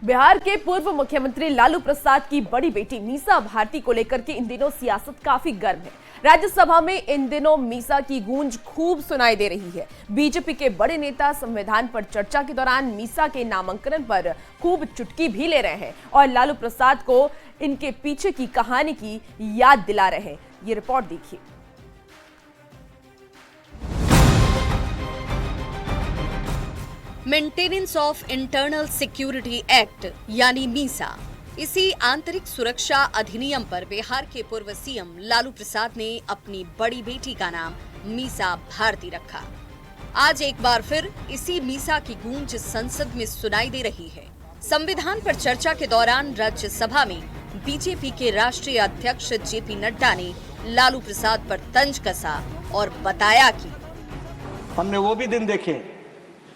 बिहार के पूर्व मुख्यमंत्री लालू प्रसाद की बड़ी बेटी मीसा भारती को लेकर के इन दिनों सियासत काफी गर्म है। राज्यसभा में इन दिनों मीसा की गूंज खूब सुनाई दे रही है। बीजेपी के बड़े नेता संविधान पर चर्चा के दौरान मीसा के नामांकन पर खूब चुटकी भी ले रहे हैं और लालू प्रसाद को इनके पीछे की कहानी की याद दिला रहे हैं। ये रिपोर्ट देखिए। Maintenance of internal security act यानी मीसा, इसी आंतरिक सुरक्षा अधिनियम पर बिहार के पूर्व सीएम लालू प्रसाद ने अपनी बड़ी बेटी का नाम मीसा भारती रखा। आज एक बार फिर इसी मीसा की गूंज संसद में सुनाई दे रही है। संविधान पर चर्चा के दौरान राज्यसभा में बीजेपी के राष्ट्रीय अध्यक्ष जेपी नड्डा ने लालू प्रसाद पर तंज कसा और बताया कि हमने वो भी दिन देखे,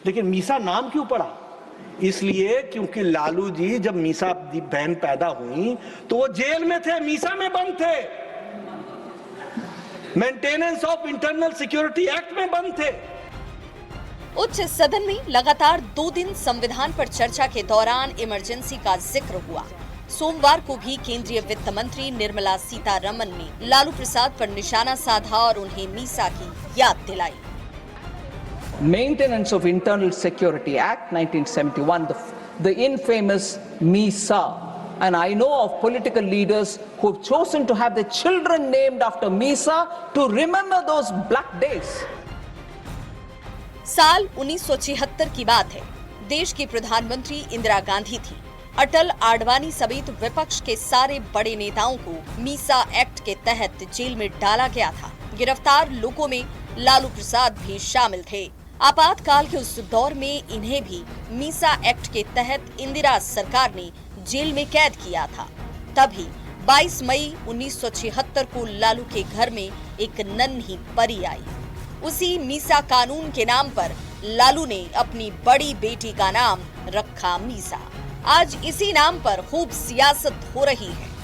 लेकिन मीसा नाम क्यों पड़ा? इसलिए क्योंकि लालू जी जब मीसा बहन पैदा हुई तो वो जेल में थे, मीसा में बंद थे, maintenance of internal security act में बंद थे। उच्च सदन में लगातार 2 दिन संविधान पर चर्चा के दौरान इमरजेंसी का जिक्र हुआ। सोमवार को भी केंद्रीय वित्त मंत्री निर्मला सीतारमन ने लालू प्रसाद पर निशाना साधा और उन्हें मीसा की याद दिलाई। Maintenance of Internal Security Act 1971, the infamous MISA. And I know of political leaders who have chosen to have their children named after MISA to remember those black days. साल 1976 की बात है। देश की प्रधानमंत्री इंदिरा गांधी थी। अटल, आडवाणी समेत विपक्ष के सारे बड़े नेताओं को मीसा एक्ट के तहत जेल में डाला गया था। गिरफ्तार लोगों में लालू प्रसाद भी शामिल थे। आपातकाल के उस दौर में इन्हें भी मीसा एक्ट के तहत इंदिरा सरकार ने जेल में कैद किया था। तभी 22 मई 1976 को लालू के घर में एक नन्ही परी आई। उसी मीसा कानून के नाम पर लालू ने अपनी बड़ी बेटी का नाम रखा मीसा। आज इसी नाम पर खूब सियासत हो रही है।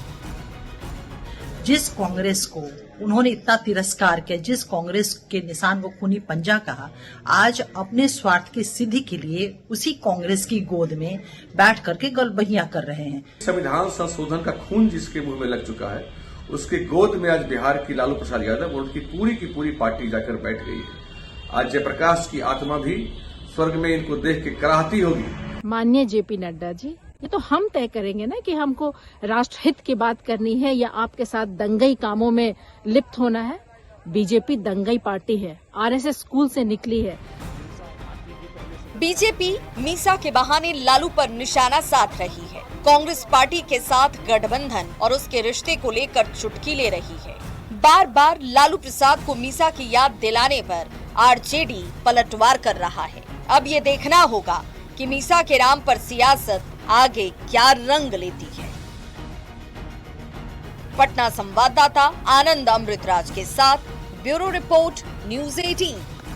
जिस कांग्रेस को उन्होंने इतना तिरस्कार किया, जिस कांग्रेस के निशान को खूनी पंजा कहा, आज अपने स्वार्थ की सिद्धि के लिए उसी कांग्रेस की गोद में बैठ करके गलबहियां कर रहे हैं। संविधान संशोधन का खून जिसके मुंह में लग चुका है, उसके गोद में आज बिहार की लालू प्रसाद यादव और उनकी पूरी पार्टी जाकर बैठ गई है। आज जयप्रकाश की आत्मा भी स्वर्ग में इनको देख के कराहती होगी। माननीय जेपी नड्डा जी, ये तो हम तय करेंगे ना कि हमको राष्ट्रहित की बात करनी है या आपके साथ दंगई कामों में लिप्त होना है। बीजेपी दंगई पार्टी है, आरएसएस स्कूल से निकली है। बीजेपी मीसा के बहाने लालू पर निशाना साध रही है। कांग्रेस पार्टी के साथ गठबंधन और उसके रिश्ते को लेकर चुटकी ले रही है। बार बार लालू प्रसाद को मीसा की याद दिलाने पर आरजेडी पलटवार कर रहा है। अब ये देखना होगा कि मीसा के नाम पर सियासत आगे क्या रंग लेती है। पटना संवाददाता आनंद अमृतराज के साथ ब्यूरो रिपोर्ट, न्यूज़ 18।